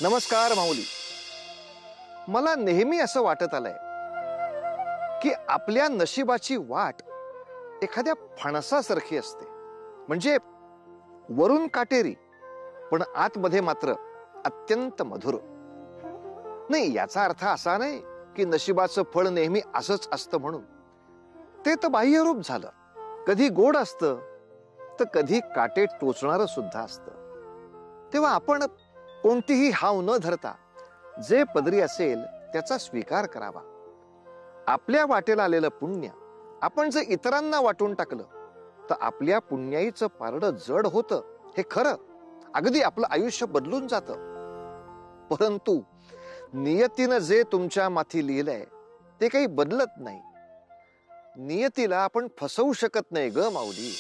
नमस्कार माऊली. मला नेहमी असं वाटत आलंय की आपल्या नशिबाची वाट एखाद्या फणसासारखी असते. म्हणजे वरून काटेरी पण आतमध्ये मात्र अत्यंत मधुर. नाही, याचा अर्थ असा नाही की नशिबाचं फळ नेहमी असंच असतं म्हणून. ते तर बाह्यरूप झालं. कधी गोड असतं तर कधी काटे टोचणारं सुद्धा असतं. तेव्हा आपण कोणतीही हाव न धरता जे पदरी असेल त्याचा स्वीकार करावा. आपल्या वाटेला आलेलं पुण्य आपण जर इतरांना वाटून टाकलं तर आपल्या पुण्याईचं पारडं जड होतं हे खरं. अगदी आपलं आयुष्य बदलून जातं. परंतु नियतीनं जे तुमच्या माथी लिहिलंय ते काही बदलत नाही. नियतीला आपण फसवू शकत नाही ग माऊली.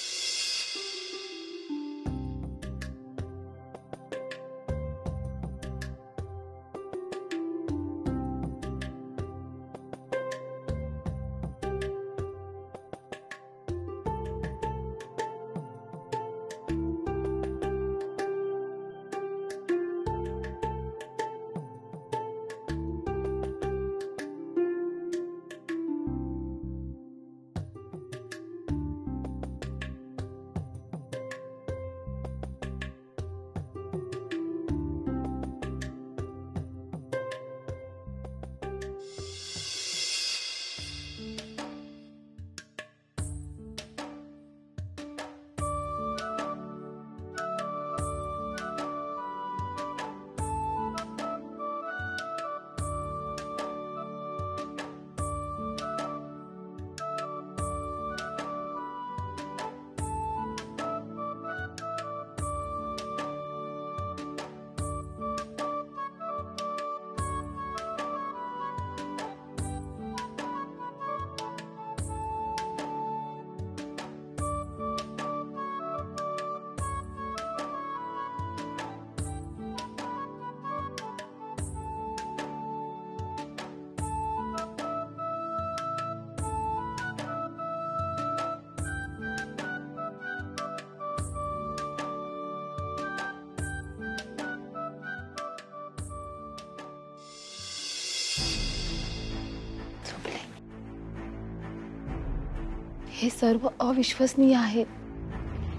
हे सर्व अविश्वसनीय आहे.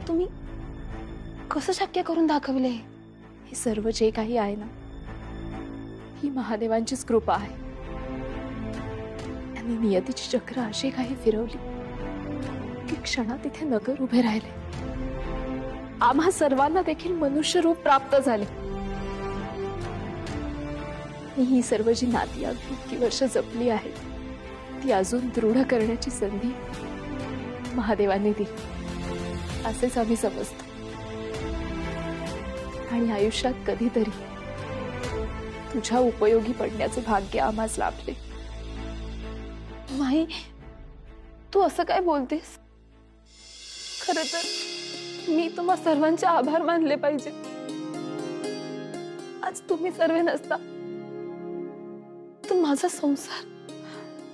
तुम्ही कसं शक्य करून दाखवले? हे सर्व जे काही आहे ना, ही महादेवांचीच कृपा आहे. त्यांनी नियतीची चक्र अशी काही फिरवली की क्षणात तिथे नगर उभे राहिले. आम्हा सर्वांना देखील मनुष्य रूप प्राप्त झाले. ही सर्व जी नाती अगदी इतकी वर्ष जपली आहेत ती अजून दृढ करण्याची संधी महादेवांनी दिली असेच आम्ही समजतो. आणि आयुष्यात कधीतरी तुझ्या उपयोगी पडण्याचे भाग्य आम्हास लाभले. माई, तू असं काय बोलतेस? खरं तर मी तुम्हा सर्वांचे आभार मानले पाहिजे. आज तुम्ही सर्व नसता तर माझा संसार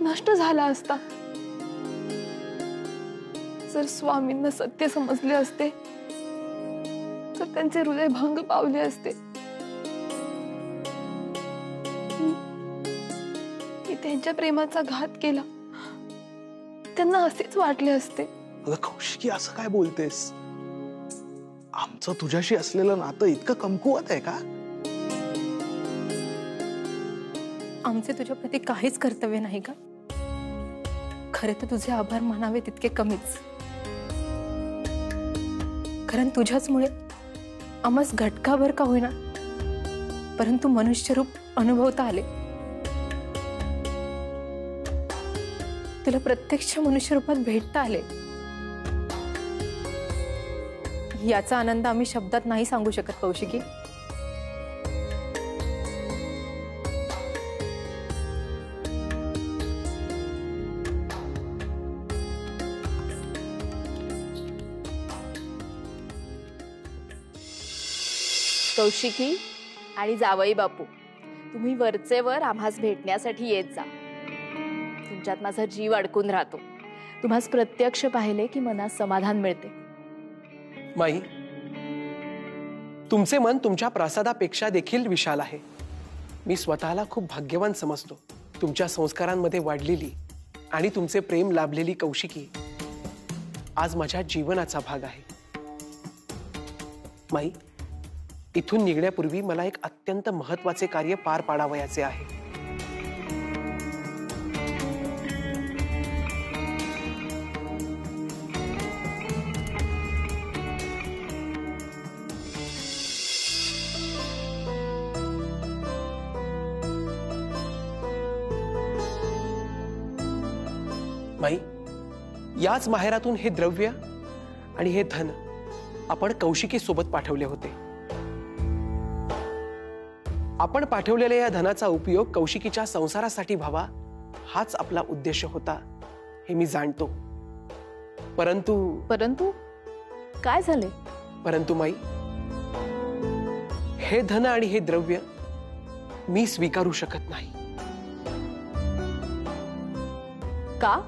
नष्ट झाला असता. जर स्वामींना सत्य समजले असते तर त्यांचे हृदय भंग पावले असते. मी त्यांच्या प्रेमाचा घात केला. त्यांना असेच वाटले असते. अगं कौशिकी, असं काय बोलतेस? आमचं तुझ्याशी असलेलं नातं इतकं कमकुवत आहे का? आमचे तुझ्या प्रती काहीच कर्तव्य नाही का? खरे तर तुझे आभार मानावे तितके कमीच. कारण तुझ्याचमुळे आम्हास घटकाभर का होईना परंतु मनुष्य रूप अनुभवता आले. तुला प्रत्यक्ष मनुष्य रूपात भेटता आले. याचा आनंद आम्ही शब्दात नाही सांगू शकत कौशिकी. कौशिकी आणि जावई बापू, तुम्ही वरचे वर आम्हास भेटण्यासाठी येत जा. तुमच्यात माझा जीव अडकून राहतो. तुम्हास प्रत्यक्ष पाहिले की मनात समाधान मिळते. माई, तुमचे मन तुमच्या प्रसादापेक्षा देखील विशाल आहे. मी स्वतःला खूप भाग्यवान समजतो. तुमच्या संस्कारांमध्ये वाढलेली आणि तुमचे प्रेम लाभलेली कौशिकी आज माझ्या जीवनाचा भाग आहे. माई, इथून निघण्यापूर्वी मला एक अत्यंत महत्त्वाचे कार्य पार पाडावयाचे आहे. माई, याच माहेरातून हे द्रव्य आणि हे धन आपण कौशिकी सोबत पाठवले होते. आपण पाठवलेल्या या धनाचा उपयोग कौशिकीच्या संसारासाठी व्हावा हाच आपला उद्देश होता हे मी जाणतो. परंतु काय झाले? परंतु माई, हे धन आणि हे द्रव्य मी स्वीकारू शकत नाही. का?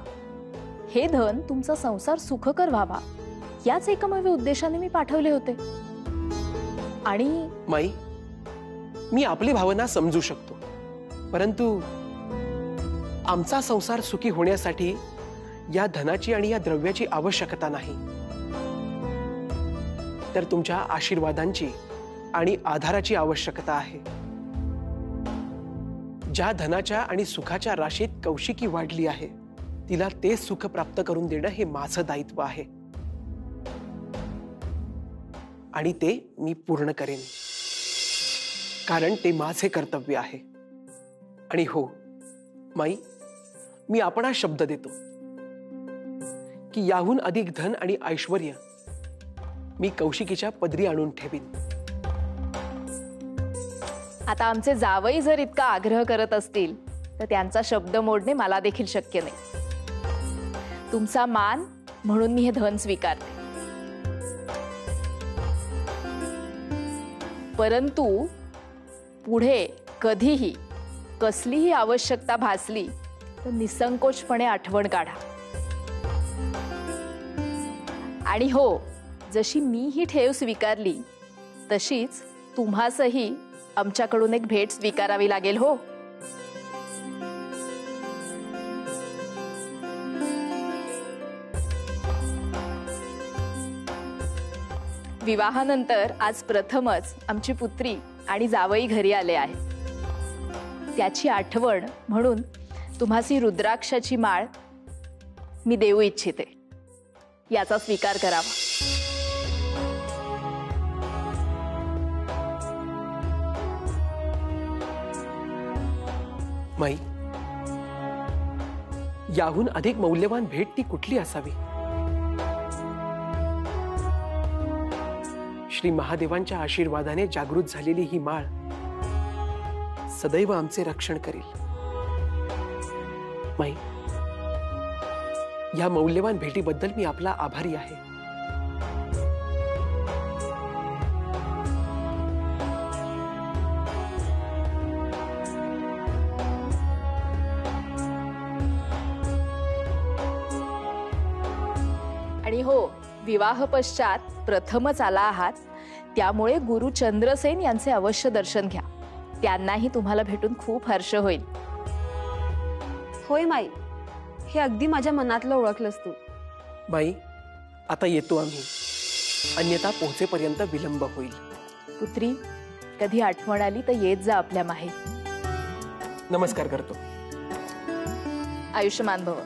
हे धन तुमचा संसार सुखकर व्हावा याच एकमेव उद्देशाने मी पाठवले होते. आणि माई, मी आपली भावना समजू शकतो, परंतु आमचा संसार सुखी होण्यासाठी या धनाची आणि या द्रव्याची आवश्यकता नाही, तर तुमच्या आशीर्वादांची आणि आधाराची आवश्यकता आहे. ज्या धनाच्या आणि सुखाच्या राशीत कौशिकी वाढली आहे तिला ते सुख प्राप्त करून देणं हे माझं दायित्व आहे आणि ते मी पूर्ण करेन, कारण ते माझे कर्तव्य आहे. आणि हो माई, मी आपणास शब्द देतो की याहून अधिक धन आणि ऐश्वर्य मी कौशिकीच्या पदरी आणून ठेवीन. आता आमचे जावई जर इतका आग्रह करत असतील तर त्यांचा शब्द मोडणे मला देखील शक्य नाही. तुमचा मान म्हणून मी हे धन स्वीकारते. परंतु पुढे कधीही कसलीही आवश्यकता भासली तर निसंकोचपणे आठवण काढा. आणि हो, जशी मी ही ठेव स्वीकारली तशीच तुम्हासही आमच्याकडून एक भेट स्वीकारावी लागेल. हो, विवाहानंतर आज प्रथमच आमची पुत्री आणि जावई घरी आले आहेत. त्याची आठवण म्हणून तुम्हासी रुद्राक्षाची माळ मी देऊ इच्छिते. याचा स्वीकार करावा. माई, याहून अधिक मौल्यवान भेट ती कुठली असावी? श्री महादेवांच्या आशीर्वादाने जागृत झालेली ही माळ सदैव आमचे रक्षण करेल. माई, या मौल्यवान भेटीबद्दल मी आपला आभारी आहे. आणि हो, विवाह पश्चात प्रथमच आला आहात, त्यामुळे गुरु चंद्रसेन यांचे अवश्य दर्शन घ्या. त्यांनाही तुम्हाला भेटून खूप हर्ष होईल. होय माई, हे अगदी माझ्या मनातलं ओळखलंस तू. बाई, आता येतो आम्ही, अन्यथा पोहोचेपर्यंत विलंब होईल. पुत्री, कधी आठवण आली तर येत जा आपल्या माहेर. नमस्कार करतो. आयुष्यमान भव.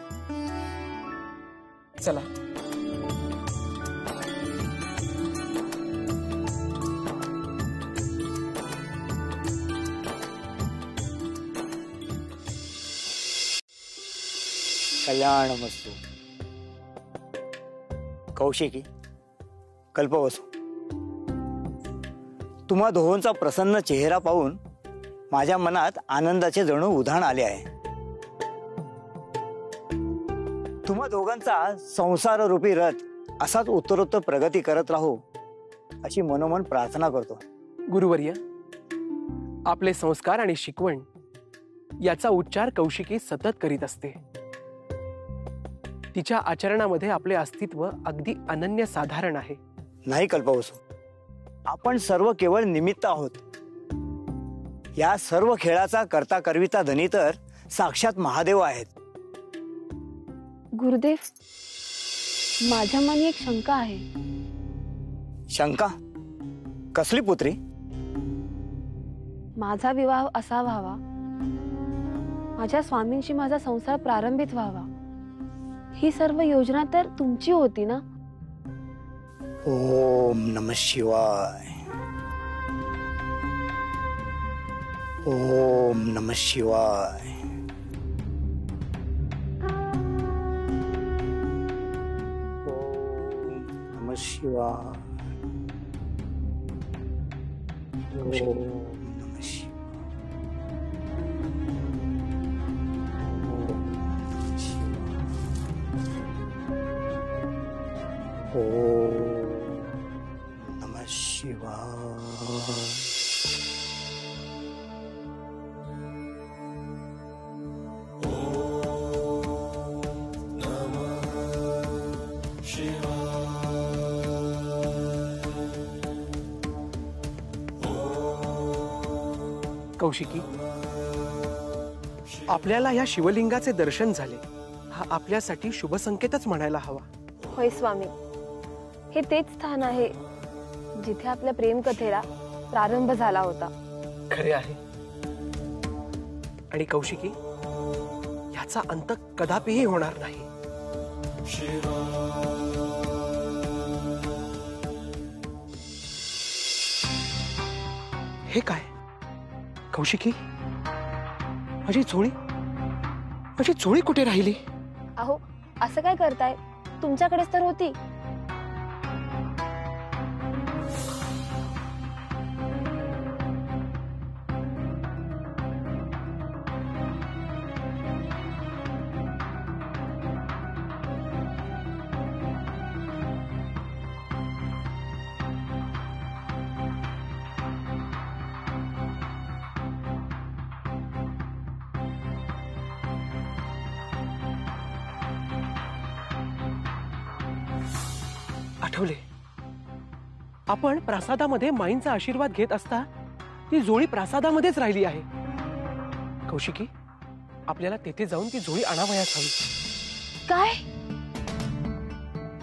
चला. कल्याणमस्तु. कौशिकी, कल्पवसू, तुम्हा दोहोंचा प्रसन्न चेहरा पाहून माझ्या मनात आनंदाचे जणू उधाण आले आहे. तुम्हा दोघांचा संसार रूपी रथ असाच उत्तरोत्तर प्रगती करत राहू अशी मनोमन प्रार्थना करतो. गुरुवर्य, आपले संस्कार आणि शिकवण याचा उच्चार कौशिकी सतत करीत असते. तिच्या आचरणामध्ये आपले अस्तित्व अगदी अनन्यसाधारण आहे. नाही कल्पवसू, आपण सर्व केवळ निमित्त आहोत. या सर्व खेळाचा करता करविता धनी तर साक्षात महादेव आहेत. गुरुदेव, माझ्या मनी एक शंका आहे. शंका? कसली पुत्री? माझा विवाह असा व्हावा, माझ्या स्वामींशी माझा संसार प्रारंभित व्हावा, ही सर्व योजना तर तुमची होती ना? ओम नमः शिवाय. ओम नमः शिवाय. ओम नमः शिवाय. ओम नमः शिवाय. ओम नमः शिवाय. कौशिकी, आपल्याला या शिवलिंगाचे दर्शन झाले, हा आपल्यासाठी शुभ संकेतच म्हणायला हवा. होय स्वामी, हे तेच स्थान आहे जिथे आपल्या प्रेम कथेला प्रारंभ झाला होता. खरे आहे. आणि कौशिकी, याचा अंत कदापिही होणार नाही. हे काय कौशिकी? माझी झोळी कुठे राहिली? अहो, असं काय करताय? तुमच्याकडेच तर होती. आठवले, आपण प्रासादामध्ये माईंचा आशीर्वाद घेत असता ती झोळी प्रासादामध्येच राहिली आहे. कौशिकी, आपल्याला तेथे जाऊन ती झोळी आणावयास हवी. काय?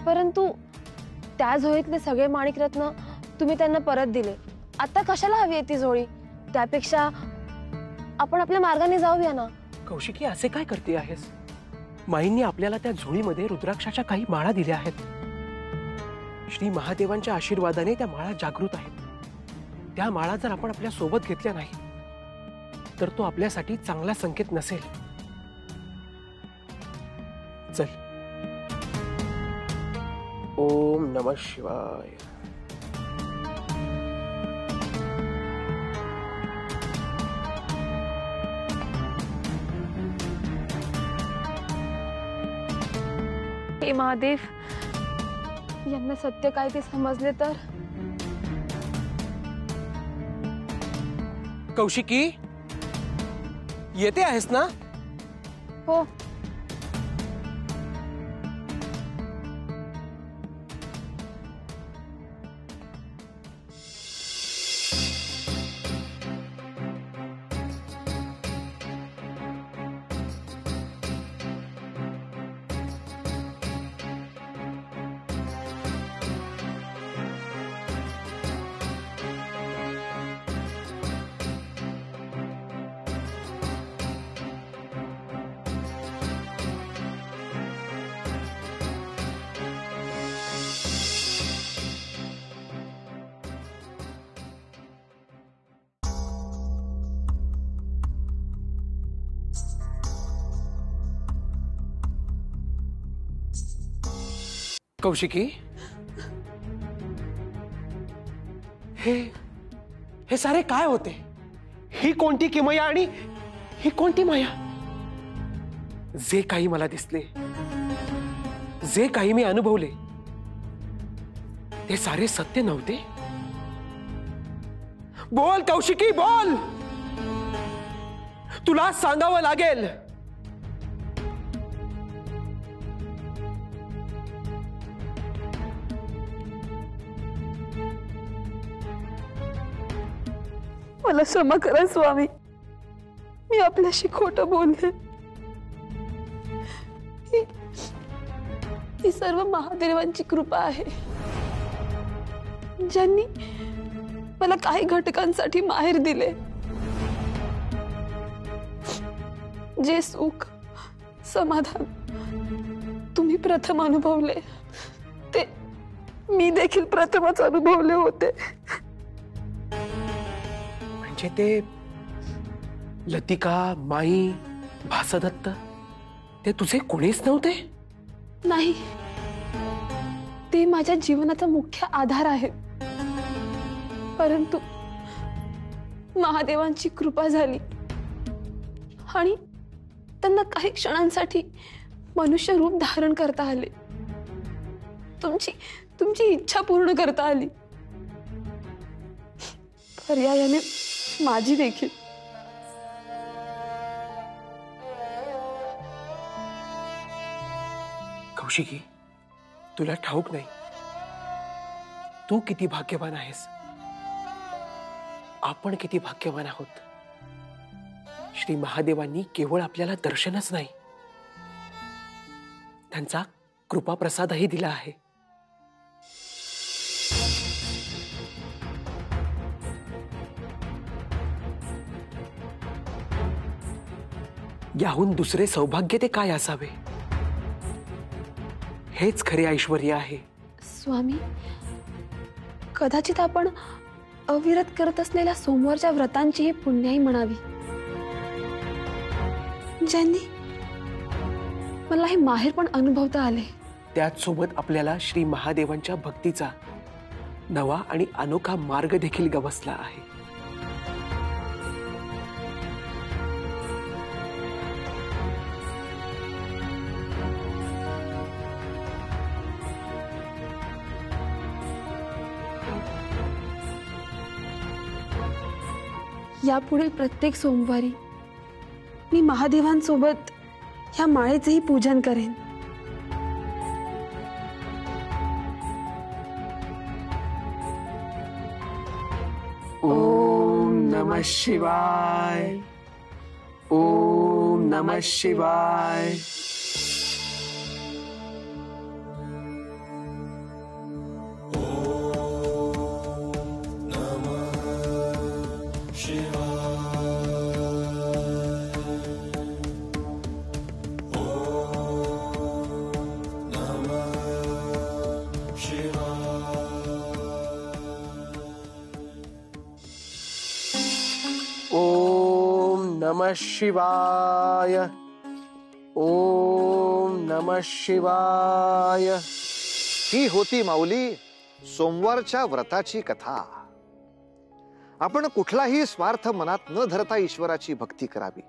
परंतु त्या झोळीतले सगळे माणिकरत्न तुम्ही त्यांना परत दिले. आता कशाला हवी आहे ती झोळी? त्यापेक्षा आपण आपल्या मार्गाने जाऊया ना. कौशिकी, असे काय करते आहेस? माईंनी आपल्याला त्या झोळीमध्ये रुद्राक्षाच्या काही माळा दिल्या आहेत. श्री महादेवांच्या आशीर्वादाने त्या माळा जागृत आहेत. त्या माळा जर आपण आपल्या सोबत घेतल्या नाही तर तो आपल्यासाठी चांगला संकेत नसेल. चल. ओम नमः शिवाय. हे महादेव, यांना सत्य काय ते समजले तर. कौशिकी, येते आहेस ना? हो. कौशिकी, हे सारे काय होते? ही कोणती किमया आणि ही कोणती माया? जे काही मला दिसले, जे काही मी अनुभवले, ते सारे सत्य नव्हते. बोल कौशिकी, बोल. तुला सांगावं लागेल. मला क्षमा करा स्वामी, मी आपल्याशी खोटं बोलले. ही सर्व महादेवांची कृपा आहे, ज्यांनी मला काही घटकांसाठी माहेर दिले. जे सुख समाधान तुम्ही प्रथम अनुभवले ते मी देखील प्रथमच अनुभवले होते. म्हणजे ते लतिका, माई, भासदत्त ते तुझे कोणीच नव्हते? नाही, ते माझ्या जीवनाचा मुख्य आधार आहे. परंतु महादेवांची कृपा झाली आणि त्यांना काही क्षणांसाठी मनुष्य रूप धारण करता आले. तुमची इच्छा पूर्ण करता आली. पर्यायाने माझी देखील. कौशिकी, तुला ठाऊक नाही तू किती भाग्यवान आहेस, आपण किती भाग्यवान आहोत. श्री महादेवांनी केवळ आपल्याला दर्शनच नाही, त्यांचा कृपा प्रसादही दिला आहे. याहून दुसरे सौभाग्य ते काय असावे? हेच खरे ऐश्वर्य आहे. स्वामी, कदाचित आपण अविरत करत असलेल्या सोमवारच्या व्रतांची ही पुण्याई म्हणावी, ज्यांनी मला हे माहेर पण अनुभवता आले. त्याचसोबत आपल्याला श्री महादेवांच्या भक्तीचा नवा आणि अनोखा मार्ग देखील गवसला आहे. यापुढील प्रत्येक सोमवारी मी महादेवांसोबत ह्या माळेचेही पूजन करेन. ओम नमः शिवाय. ओम नमः शिवाय. ओम नमः शिवाय. ओम नमः शिवाय. ही होती माऊली सोमवारच्या व्रताची कथा. आपण कुठलाही स्वार्थ मनात न धरता ईश्वराची भक्ती करावी,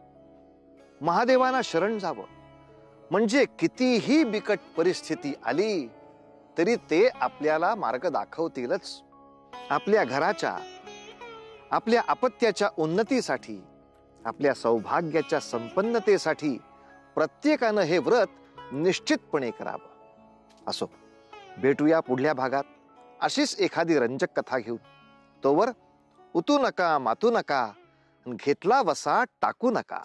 महादेवांना शरण जावं. म्हणजे कितीही बिकट परिस्थिती आली तरी ते आपल्याला मार्ग दाखवतीलच. आपल्या घराच्या, आपल्या अपत्याच्या उन्नतीसाठी, आपल्या सौभाग्याच्या संपन्नतेसाठी प्रत्येकानं हे व्रत निश्चितपणे करावं. असो, भेटूया पुढल्या भागात अशीच एखादी रंजक कथा घेऊन. तोवर उतू नका, मातू नका, घेतला वसा टाकू नका.